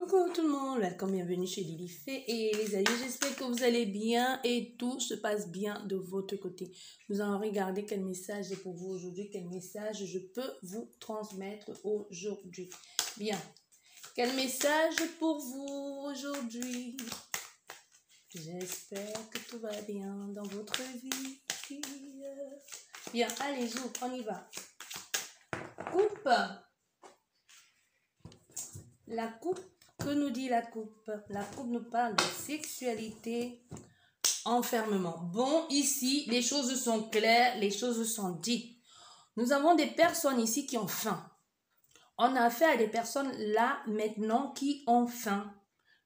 Coucou tout le monde, welcome, bienvenue chez Lily Fée et les amis, j'espère que vous allez bien et tout se passe bien de votre côté. Nous allons regarder quel message est pour vous aujourd'hui, quel message je peux vous transmettre aujourd'hui. Bien, quel message pour vous aujourd'hui? J'espère que tout va bien dans votre vie. Bien, allez-y, on y va. Coupe. La coupe. Que nous dit la coupe? La coupe nous parle de sexualité, enfermement. Bon, ici, les choses sont claires, les choses sont dites. Nous avons des personnes ici qui ont faim. On a affaire à des personnes là, maintenant, qui ont faim.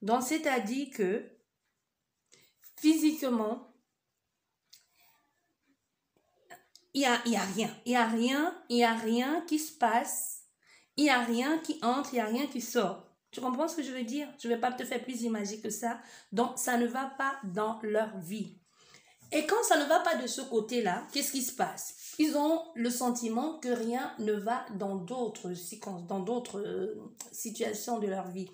Donc, c'est-à-dire que, physiquement, il n'y a rien. Il n'y a rien qui se passe. Il n'y a rien qui entre, il n'y a rien qui sort. Tu comprends ce que je veux dire? Je ne vais pas te faire plus imaginer que ça. Donc, ça ne va pas dans leur vie. Et quand ça ne va pas de ce côté-là, qu'est-ce qui se passe? Ils ont le sentiment que rien ne va dans d'autres situations de leur vie.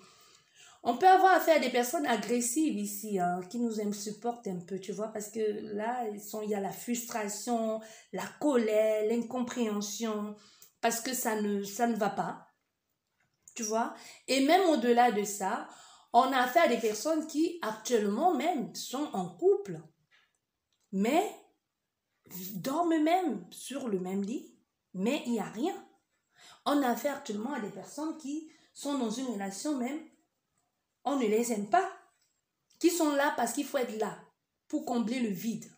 On peut avoir affaire à des personnes agressives ici, hein, qui nous supportent un peu, tu vois, parce que là, il y a la frustration, la colère, l'incompréhension, parce que ça ne va pas. Tu vois, et même au-delà de ça, on a affaire à des personnes qui actuellement même sont en couple, mais dorment même sur le même lit, mais il n'y a rien. On a affaire actuellement à des personnes qui sont dans une relation même, on ne les aime pas, qui sont là parce qu'il faut être là pour combler le vide,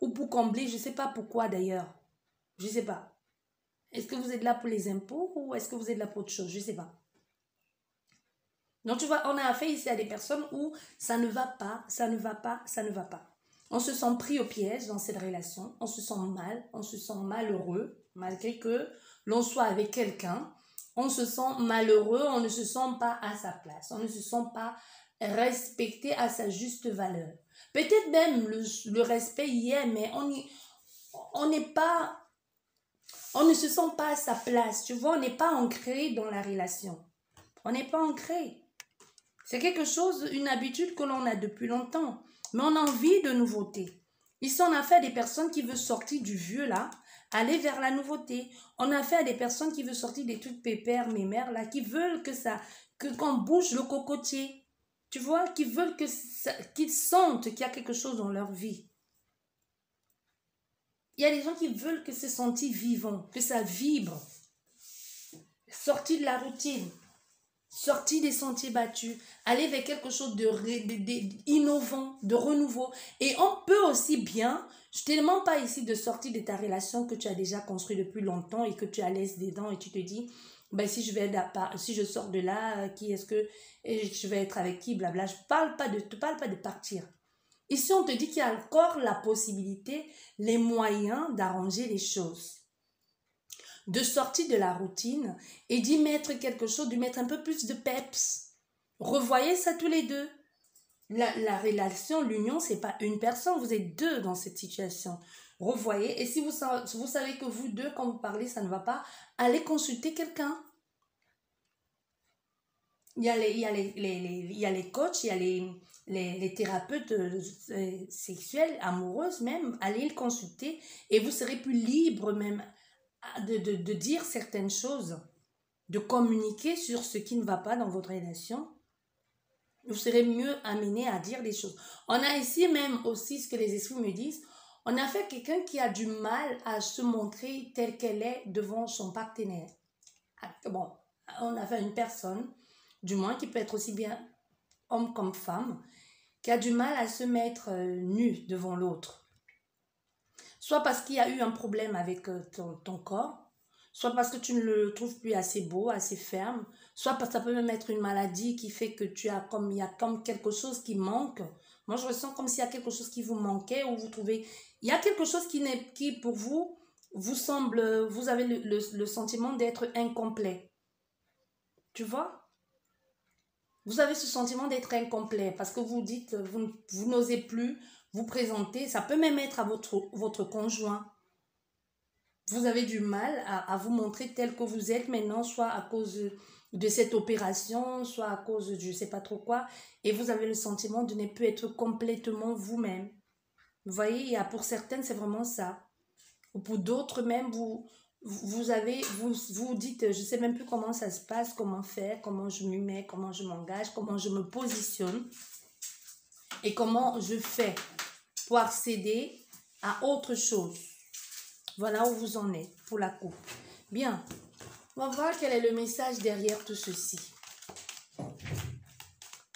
ou pour combler, je ne sais pas pourquoi d'ailleurs, je ne sais pas. Est-ce que vous êtes là pour les impôts ou est-ce que vous êtes là pour autre chose? Je ne sais pas. Donc, tu vois, on a affaire ici à des personnes où ça ne va pas, ça ne va pas, ça ne va pas. On se sent pris au piège dans cette relation, on se sent mal, on se sent malheureux, malgré que l'on soit avec quelqu'un. On se sent malheureux, on ne se sent pas à sa place, on ne se sent pas respecté à sa juste valeur. Peut-être même le respect y est, mais on n'est pas, on ne se sent pas à sa place, tu vois, on n'est pas ancré dans la relation. On n'est pas ancré. C'est quelque chose, une habitude que l'on a depuis longtemps. Mais on a envie de nouveauté. Ici, on a fait à des personnes qui veulent sortir du vieux là, aller vers la nouveauté. On a fait à des personnes qui veulent sortir des trucs pépères, mémères là, qui veulent qu'on bouge le cocotier. Tu vois, qui veulent qu'ils sentent qu'il y a quelque chose dans leur vie. Il y a des gens qui veulent que se sentir vivant, que ça vibre. Sortir de la routine. Sortir des sentiers battus, aller vers quelque chose d'innovant, de renouveau. Et on peut aussi bien, je ne te demande pas ici de sortir de ta relation que tu as déjà construite depuis longtemps et que tu as l'aise dedans et tu te dis, ben si je sors de là, qui est-ce que je vais être avec qui, blabla. Je ne te parle pas de partir. Ici, on te dit qu'il y a encore la possibilité, les moyens d'arranger les choses, de sortir de la routine et d'y mettre quelque chose, de mettre un peu plus de peps. Revoyez ça tous les deux. La relation, l'union, c'est pas une personne, vous êtes deux dans cette situation. Revoyez, et si vous savez que vous deux, quand vous parlez, ça ne va pas, allez consulter quelqu'un. Il y a les coachs, il y a les thérapeutes sexuels, amoureuses même, allez le consulter et vous serez plus libre même de dire certaines choses, de communiquer sur ce qui ne va pas dans votre relation. Vous serez mieux amené à dire des choses. On a ici même aussi ce que les esprits me disent. On a fait quelqu'un qui a du mal à se montrer telle qu'elle est devant son partenaire. Bon, on a fait une personne, du moins qui peut être aussi bien homme comme femme, qui a du mal à se mettre nu devant l'autre. Soit parce qu'il y a eu un problème avec ton corps, soit parce que tu ne le trouves plus assez beau, assez ferme, soit parce que ça peut même être une maladie qui fait que il y a comme quelque chose qui manque. Moi, je ressens comme s'il y a quelque chose qui vous manquait ou vous trouvez, il y a quelque chose qui pour vous semble, vous avez le sentiment d'être incomplet. Tu vois? Vous avez ce sentiment d'être incomplet parce que vous dites, vous n'osez plus vous présenter. Ça peut même être à votre conjoint. Vous avez du mal à vous montrer tel que vous êtes maintenant, soit à cause de cette opération, soit à cause de je ne sais pas trop quoi, et vous avez le sentiment de ne plus être complètement vous-même. Vous voyez, il y a pour certaines, c'est vraiment ça. Ou pour d'autres même, vous dites, je ne sais même plus comment ça se passe, comment faire, comment je m'y mets, comment je m'engage, comment je me positionne et comment je fais pour accéder à autre chose. Voilà où vous en êtes pour la coupe. Bien, on va voir quel est le message derrière tout ceci.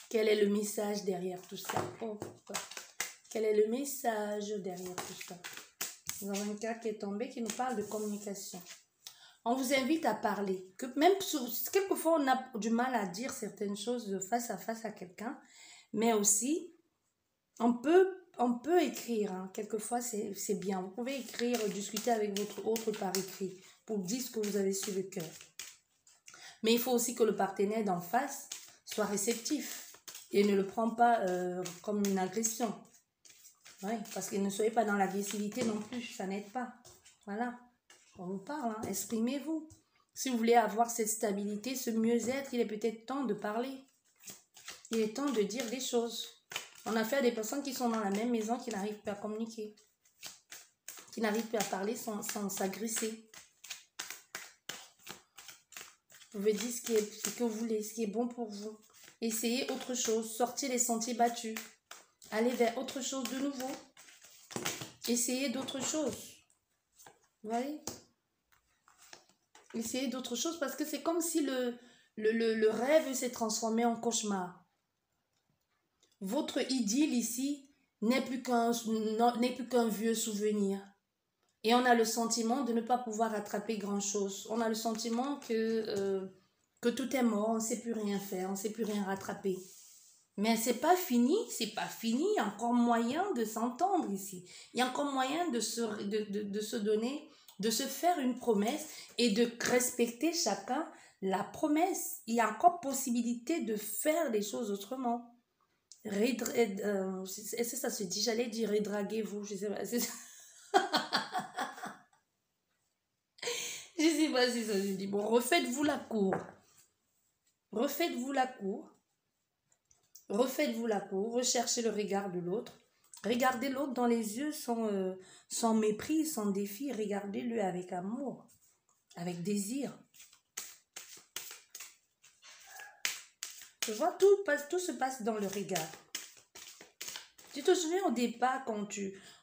Quel est le message derrière tout ça? Quel est le message derrière tout ça? Nous avons une carte qui est tombée qui nous parle de communication. On vous invite à parler. Que même quelquefois, on a du mal à dire certaines choses face à quelqu'un, mais aussi, on peut écrire. Hein. Quelquefois, c'est bien. Vous pouvez écrire, discuter avec votre autre par écrit pour dire ce que vous avez sur le cœur. Mais il faut aussi que le partenaire d'en face soit réceptif et ne le prend pas comme une agression. Oui, parce que ne soyez pas dans l'agressivité non plus, ça n'aide pas. Voilà, on vous parle, hein. Exprimez-vous. Si vous voulez avoir cette stabilité, ce mieux-être, il est peut-être temps de parler. Il est temps de dire des choses. On a affaire à des personnes qui sont dans la même maison, qui n'arrivent pas à communiquer, qui n'arrivent pas à parler sans s'agresser. Vous pouvez dire ce que vous voulez, ce qui est bon pour vous. Essayez autre chose, sortez les sentiers battus. Allez vers autre chose de nouveau. Essayez d'autres choses. Vous voyez? Essayez d'autres choses parce que c'est comme si le rêve s'est transformé en cauchemar. Votre idylle ici n'est plus qu'un vieux souvenir. Et on a le sentiment de ne pas pouvoir attraper grand-chose. On a le sentiment que tout est mort, on ne sait plus rien faire, on ne sait plus rien rattraper. Mais c'est pas fini, il y a encore moyen de s'entendre ici. Il y a encore moyen de se donner, de se faire une promesse et de respecter chacun la promesse. Il y a encore possibilité de faire les choses autrement. Est-ce que ça se dit? J'allais dire redraguez-vous, je sais pas. Je sais pas si ça se dit. Bon, refaites-vous la cour. Refaites-vous la cour. Refaites-vous la cour, recherchez le regard de l'autre. Regardez l'autre dans les yeux sans mépris, sans défi. Regardez-le avec amour, avec désir. Tu vois, tout se passe dans le regard. Tu te souviens au départ,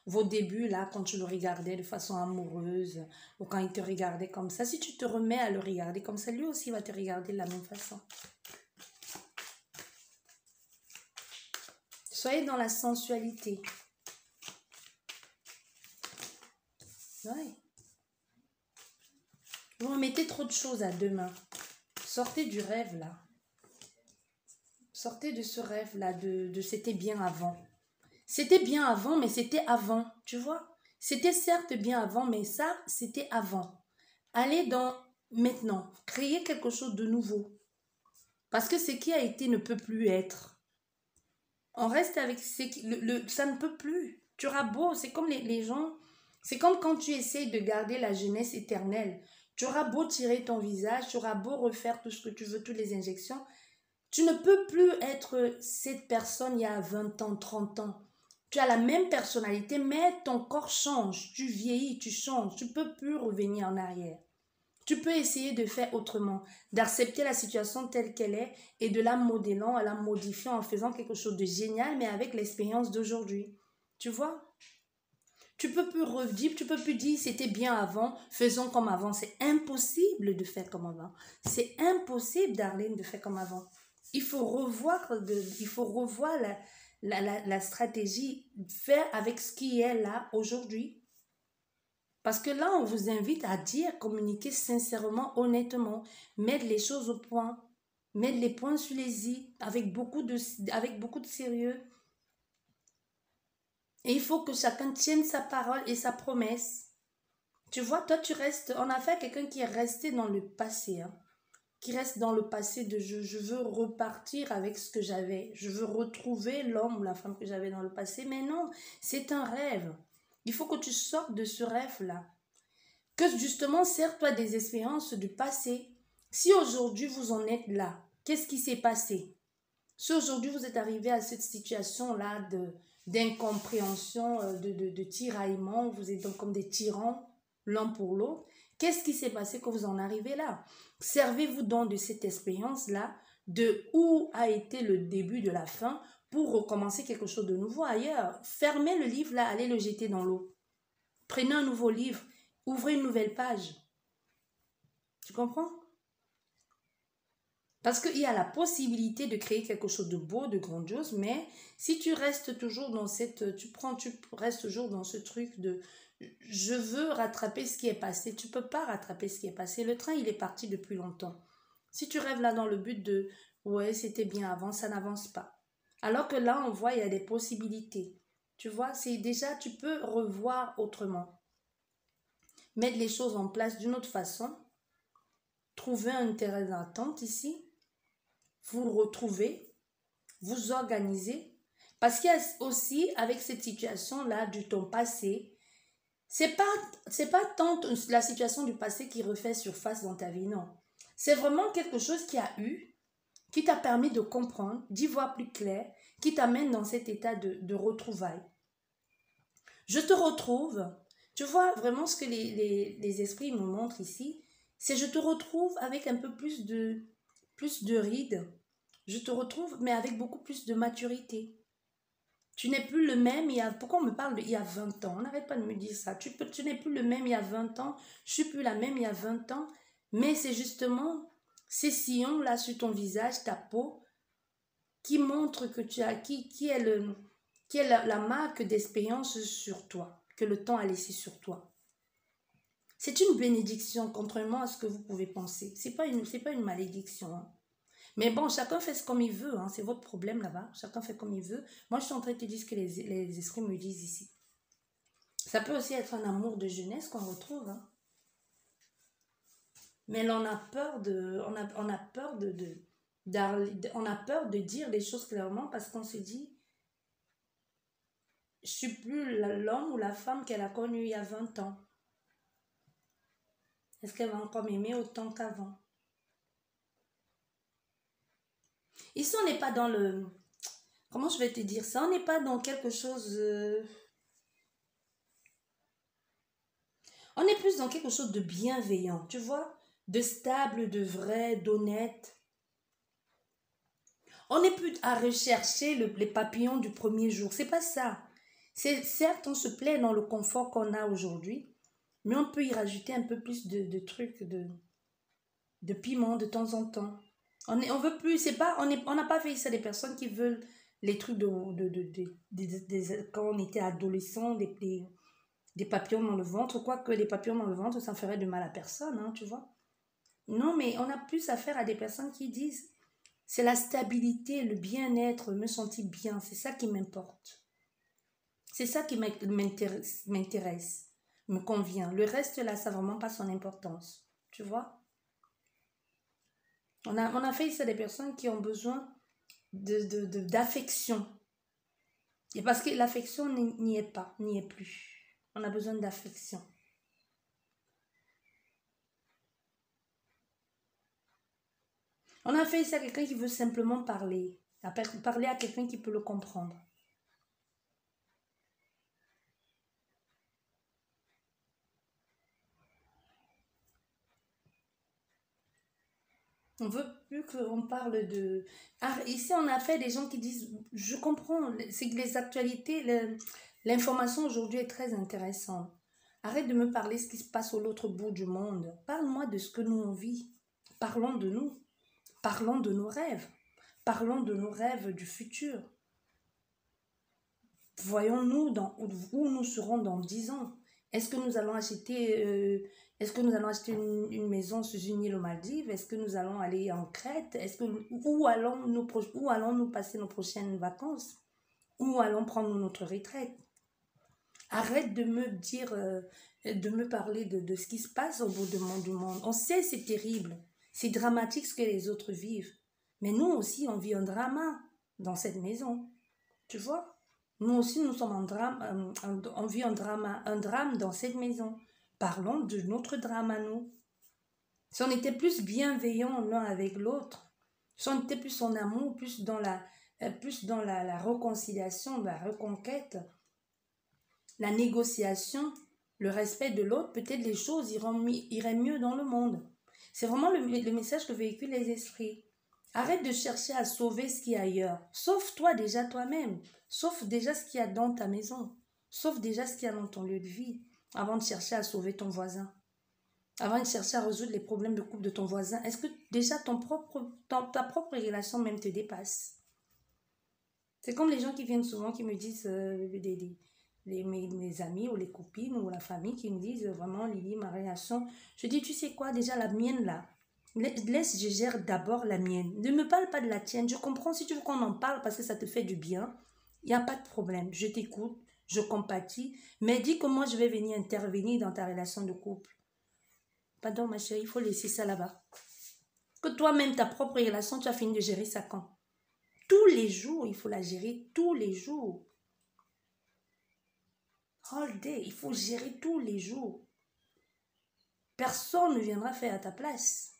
vos débuts là, quand tu le regardais de façon amoureuse, ou quand il te regardait comme ça, si tu te remets à le regarder comme ça, lui aussi va te regarder de la même façon. Soyez dans la sensualité. Ouais. Vous remettez trop de choses à demain. Sortez du rêve là. Sortez de ce rêve là de c'était bien avant. C'était bien avant, mais c'était avant. Tu vois? C'était certes bien avant, mais ça, c'était avant. Allez dans maintenant. Créez quelque chose de nouveau. Parce que ce qui a été ne peut plus être. On reste avec ça ne peut plus. Tu auras beau, c'est comme les gens, c'est comme quand tu essayes de garder la jeunesse éternelle. Tu auras beau tirer ton visage, tu auras beau refaire tout ce que tu veux, toutes les injections. Tu ne peux plus être cette personne il y a 20 ans, 30 ans. Tu as la même personnalité, mais ton corps change. Tu vieillis, tu changes. Tu ne peux plus revenir en arrière. Tu peux essayer de faire autrement, d'accepter la situation telle qu'elle est et de la modelant, la modifiant en faisant quelque chose de génial, mais avec l'expérience d'aujourd'hui. Tu vois? Tu peux plus redire, tu peux plus dire c'était bien avant, faisons comme avant. C'est impossible de faire comme avant. C'est impossible, Darlene, de faire comme avant. Il faut revoir la stratégie, faire avec ce qui est là aujourd'hui. Parce que là, on vous invite à dire, communiquer sincèrement, honnêtement, mettre les choses au point, mettre les points sur les i avec beaucoup de sérieux. Et il faut que chacun tienne sa parole et sa promesse. Tu vois, toi, tu restes, on a fait quelqu'un qui est resté dans le passé, hein, qui reste dans le passé de je veux repartir avec ce que j'avais, je veux retrouver l'homme ou la femme que j'avais dans le passé, mais non, c'est un rêve. Il faut que tu sortes de ce rêve-là. Que justement, sers-toi des expériences du passé Si aujourd'hui vous en êtes là, qu'est-ce qui s'est passé? Si aujourd'hui vous êtes arrivé à cette situation-là d'incompréhension, de tiraillement, vous êtes donc comme des tyrans l'un pour l'autre, qu'est-ce qui s'est passé que vous en arrivez là? Servez-vous donc de cette expérience-là, de où a été le début de la fin, pour recommencer quelque chose de nouveau ailleurs. Fermez le livre là, allez le jeter dans l'eau. Prenez un nouveau livre, ouvrez une nouvelle page. Tu comprends? Parce qu'il y a la possibilité de créer quelque chose de beau, de grandiose, mais si tu restes toujours dans tu restes toujours dans ce truc de je veux rattraper ce qui est passé. Tu peux pas rattraper ce qui est passé. Le train, il est parti depuis longtemps. Si tu rêves là dans le but de ouais, c'était bien avant, ça n'avance pas. Alors que là, on voit, il y a des possibilités. Tu vois, c'est déjà, tu peux revoir autrement. Mettre les choses en place d'une autre façon. Trouver un terrain d'entente ici. Vous retrouvez, vous organisez. Parce qu'il y a aussi, avec cette situation-là du temps passé, c'est pas tant la situation du passé qui refait surface dans ta vie, non. C'est vraiment quelque chose qui a eu, qui t'a permis de comprendre, d'y voir plus clair, qui t'amène dans cet état de retrouvailles. Je te retrouve, tu vois vraiment ce que les esprits me montrent ici, c'est je te retrouve avec un peu plus de rides, je te retrouve mais avec beaucoup plus de maturité. Tu n'es plus le même, pourquoi on me parle il y a 20 ans? On n'arrête pas de me dire ça. Tu n'es plus le même il y a 20 ans, je suis plus la même il y a 20 ans, mais c'est justement ces sillons-là sur ton visage, ta peau, qui montrent que tu as, qui est la marque d'expérience sur toi, que le temps a laissé sur toi. C'est une bénédiction, contrairement à ce que vous pouvez penser. C'est pas une malédiction, hein. Mais bon, chacun fait comme il veut, hein. C'est votre problème là-bas. Chacun fait comme il veut. Moi, je suis en train de te dire ce que les esprits me disent ici. Ça peut aussi être un amour de jeunesse qu'on retrouve, hein. Mais là, on a peur on a peur on a peur de dire les choses clairement parce qu'on se dit, je suis plus l'homme ou la femme qu'elle a connue il y a 20 ans. Est-ce qu'elle va encore m'aimer autant qu'avant? Ici, on n'est pas dans le... Comment je vais te dire ça? On n'est pas dans quelque chose... On est plus dans quelque chose de bienveillant, tu vois? De stable, de vrai, d'honnête. On n'est plus à rechercher les papillons du premier jour. C'est pas ça. C'est certes, on se plaît dans le confort qu'on a aujourd'hui, mais on peut y rajouter un peu plus de trucs, de piment de temps en temps. On veut plus, c'est pas, on n'a pas fait ça des personnes qui veulent les trucs quand on était adolescent, des papillons dans le ventre, quoique les papillons dans le ventre, ça ne ferait de mal à personne, hein, tu vois. Non, mais on a plus affaire à des personnes qui disent, c'est la stabilité, le bien-être, me sentir bien, c'est ça qui m'importe. C'est ça qui m'intéresse, me convient. Le reste, là, ça n'a vraiment pas son importance, tu vois. On a fait ça des personnes qui ont besoin d'affection. Et parce que l'affection n'y est pas, n'y est plus. On a besoin d'affection. On a fait ça à quelqu'un qui veut simplement parler. Parler à quelqu'un qui peut le comprendre. On veut plus qu'on parle de... Ah, ici, on a fait des gens qui disent, je comprends, c'est que les actualités, l'information aujourd'hui est très intéressante. Arrête de me parler de ce qui se passe au l'autre bout du monde. Parle-moi de ce que nous on vit. Parlons de nous. Parlons de nos rêves. Parlons de nos rêves du futur. Voyons-nous où nous serons dans 10 ans. Est-ce que nous allons acheter, une maison sur une île aux Maldives? Est-ce que nous allons aller en Crète? Où allons-nous passer nos prochaines vacances? Où allons prendre notre retraite? Arrête de me dire, de me parler de ce qui se passe au bout du monde. On sait c'est terrible, c'est dramatique ce que les autres vivent. Mais nous aussi, on vit un drama dans cette maison. Tu vois? Nous aussi, nous sommes en drame, on vit un drame dans cette maison. Parlons de notre drame à nous. Si on était plus bienveillants l'un avec l'autre, si on était plus en amour, plus dans la réconciliation, la reconquête, la négociation, le respect de l'autre, peut-être les choses iraient mieux dans le monde. C'est vraiment le message que véhiculent les esprits. Arrête de chercher à sauver ce qui est ailleurs. Sauve-toi déjà toi-même. Sauve déjà ce qu'il y a dans ta maison. Sauve déjà ce qu'il y a dans ton lieu de vie avant de chercher à sauver ton voisin. Avant de chercher à résoudre les problèmes de couple de ton voisin. Est-ce que déjà ta propre relation même te dépasse? C'est comme les gens qui viennent souvent qui me disent, mes amis ou les copines ou la famille qui me disent vraiment, Lily, ma relation. Je dis, tu sais quoi, déjà la mienne là. Laisse, je gère d'abord la mienne. Ne me parle pas de la tienne. Je comprends si tu veux qu'on en parle parce que ça te fait du bien. Il n'y a pas de problème. Je t'écoute, je compatis. Mais dis comment je vais venir intervenir dans ta relation de couple. Pardon, ma chérie, il faut laisser ça là-bas. Que toi-même, ta propre relation, tu as fini de gérer ça quand? Tous les jours, il faut la gérer tous les jours. All day, il faut gérer tous les jours. Personne ne viendra faire à ta place.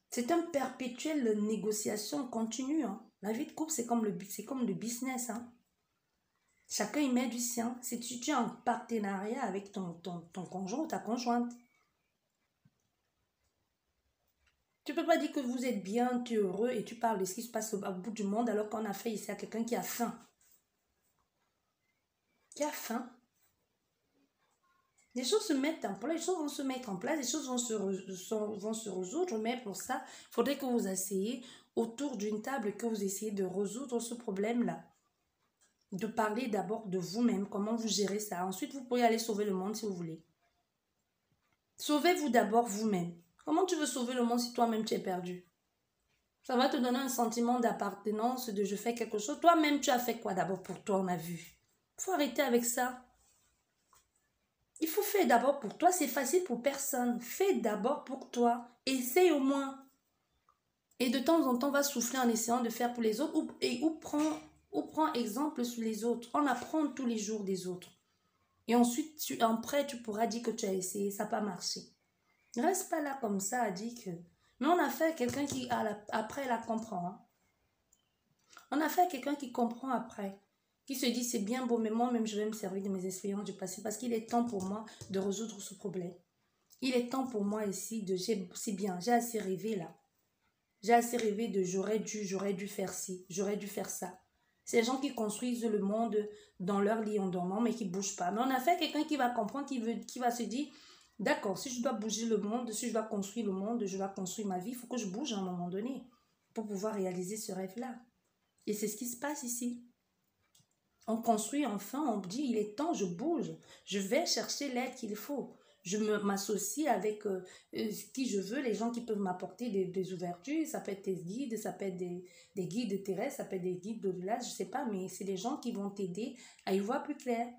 C'est un perpétuel négociation continue. Hein. La vie de couple, c'est comme le business. Hein. Chacun y met du sien. Si tu es en partenariat avec ton conjoint ou ta conjointe. Tu ne peux pas dire que vous êtes bien, tu es heureux et tu parles de ce qui se passe au bout du monde alors qu'on a fait ici à quelqu'un qui a faim. Qui a faim. Les choses se mettent en place, les choses vont se mettre en place, les choses vont se résoudre, mais pour ça, il faudrait que vous asseyez autour d'une table, que vous essayez de résoudre ce problème-là. De parler d'abord de vous-même, comment vous gérez ça. Ensuite, vous pourrez aller sauver le monde si vous voulez. Sauvez-vous d'abord vous-même. Comment tu veux sauver le monde si toi-même tu es perdu? Ça va te donner un sentiment d'appartenance, de je fais quelque chose. Toi-même, tu as fait quoi d'abord pour toi, on a vu. Il faut arrêter avec ça. Il faut faire d'abord pour toi, c'est facile pour personne. Fais d'abord pour toi. Essaye au moins. Et de temps en temps, va souffler en essayant de faire pour les autres ou prends exemple sur les autres. On apprend tous les jours des autres. Et ensuite, après, tu pourras dire que tu as essayé, ça n'a pas marché. Ne reste pas là comme ça à dire que... Mais on a fait quelqu'un qui, après, la comprend. Hein. On a fait quelqu'un qui comprend après. Qui se dit, c'est bien beau, mais moi-même, je vais me servir de mes expériences du passé parce qu'il est temps pour moi de résoudre ce problème. Il est temps pour moi ici de... C'est bien, j'ai assez rêvé là. J'ai assez rêvé de j'aurais dû faire ci, j'aurais dû faire ça. C'est les gens qui construisent le monde dans leur lit en dormant, mais qui ne bougent pas. Mais on a fait quelqu'un qui va comprendre, qui va se dire, d'accord, si je dois bouger le monde, si je dois construire le monde, je dois construire ma vie, il faut que je bouge à un moment donné pour pouvoir réaliser ce rêve-là. Et c'est ce qui se passe ici. On construit enfin, on dit, il est temps, je bouge, je vais chercher l'aide qu'il faut. Je m'associe avec qui je veux, les gens qui peuvent m'apporter des ouvertures, ça peut être tes guides, ça peut être des guides terrestres, ça peut être des guides d'au-delà, je ne sais pas, mais c'est des gens qui vont t'aider à y voir plus clair,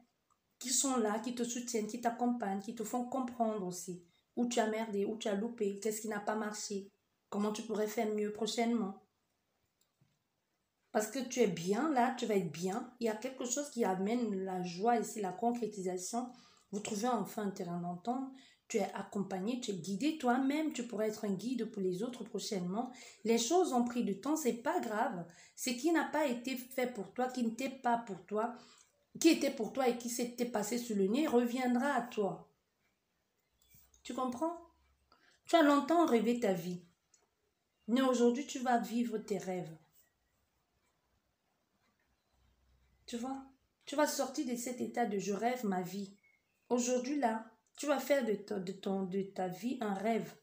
qui sont là, qui te soutiennent, qui t'accompagnent, qui te font comprendre aussi où tu as merdé, où tu as loupé, qu'est-ce qui n'a pas marché, comment tu pourrais faire mieux prochainement. Parce que tu es bien là, tu vas être bien. Il y a quelque chose qui amène la joie ici, la concrétisation. Vous trouvez enfin un terrain d'entente. Tu es accompagné, tu es guidé toi-même. Tu pourrais être un guide pour les autres prochainement. Les choses ont pris du temps, c'est pas grave. Ce qui n'a pas été fait pour toi, qui n'était pas pour toi, qui était pour toi et qui s'était passé sous le nez, reviendra à toi. Tu comprends? Tu as longtemps rêvé ta vie. Mais aujourd'hui, tu vas vivre tes rêves. Tu vois, tu vas sortir de cet état de je rêve ma vie. Aujourd'hui, là, tu vas faire de ta vie un rêve.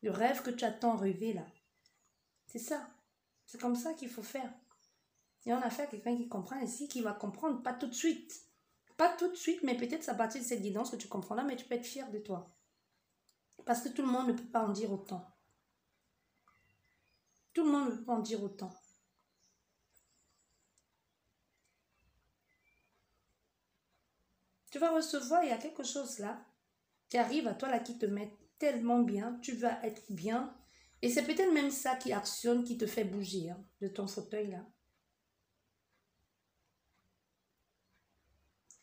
Le rêve que tu as tant rêvé, là. C'est ça. C'est comme ça qu'il faut faire. Et on a fait quelqu'un qui comprend ici, qui va comprendre, pas tout de suite. Pas tout de suite, mais peut-être c'est à partir de cette guidance que tu comprends là, mais tu peux être fier de toi. Parce que tout le monde ne peut pas en dire autant. Tout le monde ne peut pas en dire autant. Tu vas recevoir, il y a quelque chose là qui arrive à toi là qui te met tellement bien, tu vas être bien. Et c'est peut-être même ça qui actionne, qui te fait bouger hein, de ton fauteuil là.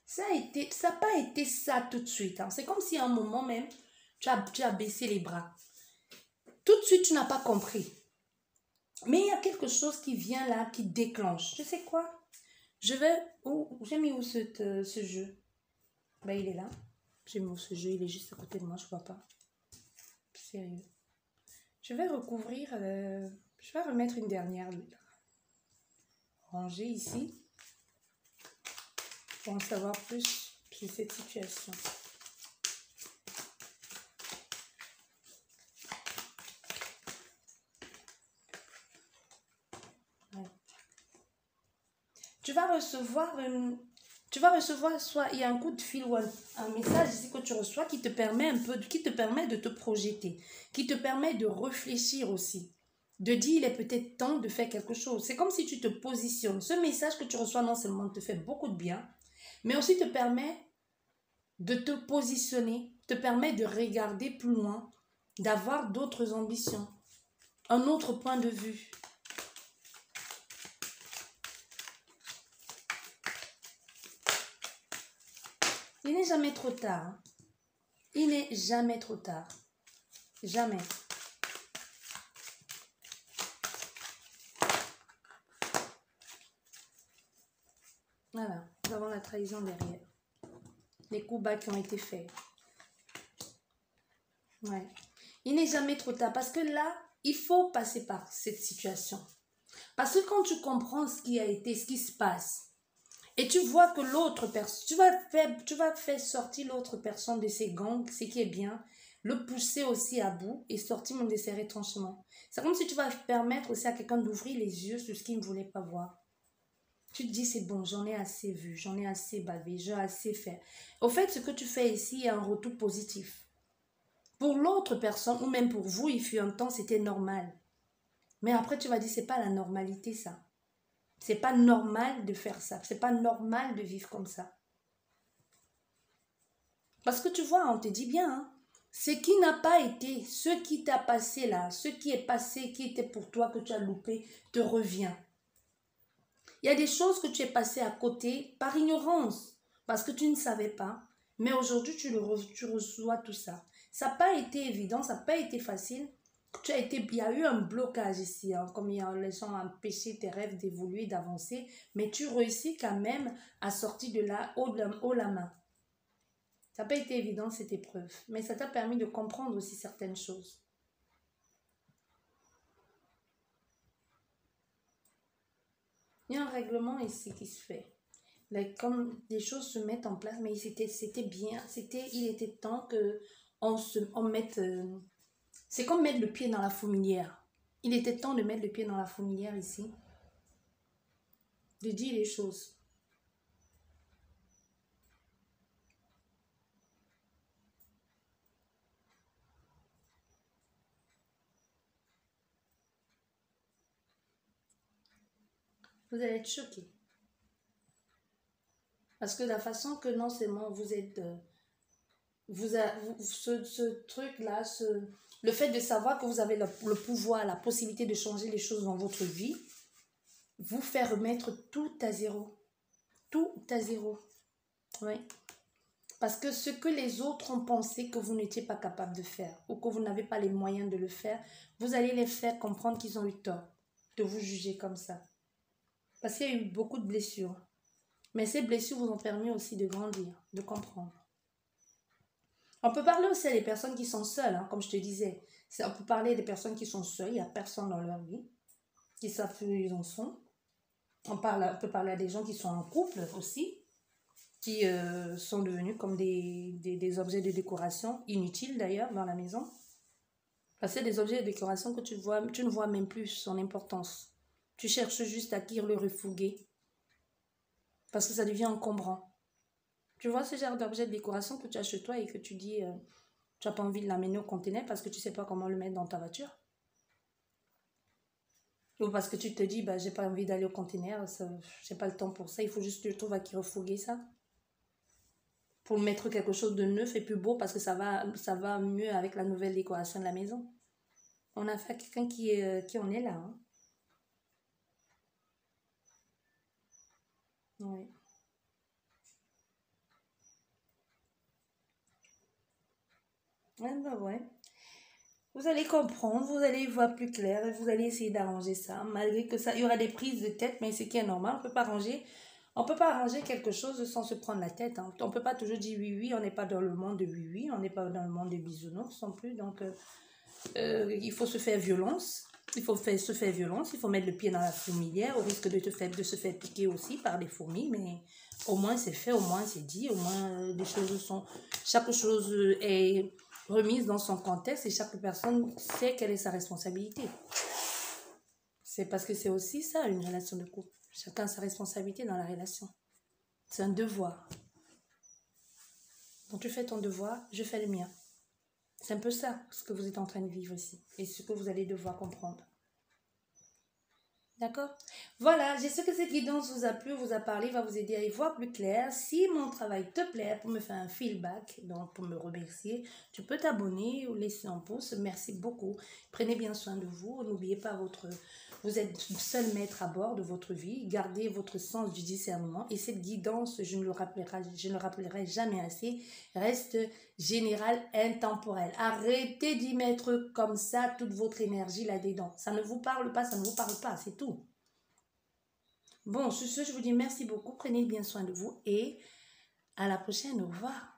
Ça n'a pas été ça tout de suite. Hein. C'est comme si à un moment même, Tu as baissé les bras. Tout de suite, tu n'as pas compris. Mais il y a quelque chose qui vient là, qui déclenche. Tu sais quoi? Je vais... J'ai mis où ce jeu? Ben, il est là. J'ai mis où ce jeu? Il est juste à côté de moi, je ne vois pas. Sérieux. Je vais recouvrir... je vais remettre une dernière rangée ici. Pour en savoir plus sur cette situation. Ouais. Tu vas recevoir soit il y a un coup de fil ou un message ici que tu reçois qui te permet de te projeter, qui te permet de réfléchir aussi, de dire il est peut-être temps de faire quelque chose. C'est comme si tu te positionnes. Ce message que tu reçois non seulement te fait beaucoup de bien, mais aussi te permet de te positionner, te permet de regarder plus loin, d'avoir d'autres ambitions, un autre point de vue. Il n'est jamais trop tard. Hein. Il n'est jamais trop tard. Jamais. Voilà, nous avons la trahison derrière. Les coups bas qui ont été faits. Ouais. Il n'est jamais trop tard parce que là, il faut passer par cette situation. Parce que quand tu comprends ce qui a été, ce qui se passe, et tu vois que l'autre personne, tu vas faire sortir l'autre personne de ses gangs, ce qui est bien, le pousser aussi à bout et sortir même de ses retranchements. C'est comme si tu vas permettre aussi à quelqu'un d'ouvrir les yeux sur ce qu'il ne voulait pas voir. Tu te dis, c'est bon, j'en ai assez vu, j'en ai assez bavé, j'ai assez fait. Au fait, ce que tu fais ici, il y a un retour positif. Pour l'autre personne, ou même pour vous, il fut un temps, c'était normal. Mais après, tu vas dire, c'est pas la normalité, ça. C'est pas normal de faire ça. C'est pas normal de vivre comme ça. Parce que tu vois, on te dit bien, hein, ce qui n'a pas été, ce qui t'a passé là, ce qui est passé, qui était pour toi, que tu as loupé, te revient. Il y a des choses que tu es passé à côté par ignorance, parce que tu ne savais pas. Mais aujourd'hui, tu reçois tout ça. Ça n'a pas été évident, ça n'a pas été facile. Il y a eu un blocage ici, hein, comme les gens ont empêché tes rêves d'évoluer, d'avancer. Mais tu réussis quand même à sortir de là haut la main. Ça n'a pas été évident cette épreuve, mais ça t'a permis de comprendre aussi certaines choses. Il y a un règlement ici qui se fait. Comme des choses se mettent en place, mais c'était bien, il était temps que on mette... c'est comme mettre le pied dans la fourmilière. Il était temps de mettre le pied dans la fourmilière ici. De dire les choses. Vous allez être choqués. Parce que la façon que non seulement vous êtes... ce truc-là, le fait de savoir que vous avez le pouvoir, la possibilité de changer les choses dans votre vie, vous fait remettre tout à zéro. Tout à zéro. Oui. Parce que ce que les autres ont pensé que vous n'étiez pas capable de faire ou que vous n'avez pas les moyens de le faire, vous allez les faire comprendre qu'ils ont eu tort de vous juger comme ça. Parce qu'il y a eu beaucoup de blessures. Mais ces blessures vous ont permis aussi de grandir, de comprendre. On peut parler aussi à des personnes qui sont seules, hein, comme je te disais. On peut parler des personnes qui sont seules, il n'y a personne dans leur vie, qui savent où ils en sont. On peut parler à des gens qui sont en couple aussi, qui sont devenus comme des objets de décoration, inutiles d'ailleurs dans la maison. Parce que c'est des objets de décoration que tu ne vois même plus son importance. Tu cherches juste à qui le refourguer. Parce que ça devient encombrant. Tu vois ce genre d'objet de décoration que tu as chez toi et que tu dis, tu n'as pas envie de l'amener au conteneur parce que tu ne sais pas comment le mettre dans ta voiture. Ou parce que tu te dis, bah, j'ai pas envie d'aller au conteneur, j'ai pas le temps pour ça, il faut juste que je trouve à qui refourguer ça. Pour mettre quelque chose de neuf et plus beau parce que ça va mieux avec la nouvelle décoration de la maison. On a fait quelqu'un qui en est là. Hein. Oui. Ouais, bah ouais. Vous allez comprendre, vous allez y voir plus clair et vous allez essayer d'arranger ça. Malgré que ça, il y aura des prises de tête, mais ce qui est normal, on peut pas arranger quelque chose sans se prendre la tête. Hein. On peut pas toujours dire oui, oui, on n'est pas dans le monde de oui, oui, on n'est pas dans le monde des bisounours non plus. Donc, il faut se faire violence. Se faire violence, il faut mettre le pied dans la fourmilière au risque de se faire piquer aussi par des fourmis, mais au moins c'est fait, au moins c'est dit, au moins chaque chose est remise dans son contexte et chaque personne sait quelle est sa responsabilité. C'est parce que c'est aussi ça une relation de couple. Chacun a sa responsabilité dans la relation. C'est un devoir. Donc tu fais ton devoir, je fais le mien. C'est un peu ça, ce que vous êtes en train de vivre ici. Et ce que vous allez devoir comprendre. D'accord? Voilà, j'espère que cette guidance vous a plu, vous a parlé, va vous aider à y voir plus clair. Si mon travail te plaît, pour me faire un feedback, donc pour me remercier, tu peux t'abonner ou laisser un pouce. Merci beaucoup. Prenez bien soin de vous. N'oubliez pas vous êtes seul maître à bord de votre vie. Gardez votre sens du discernement. Et cette guidance, je ne le rappellerai jamais assez, reste générale, intemporelle. Arrêtez d'y mettre comme ça toute votre énergie là-dedans. Ça ne vous parle pas, ça ne vous parle pas, c'est tout. Bon, sur ce, je vous dis merci beaucoup. Prenez bien soin de vous et à la prochaine. Au revoir.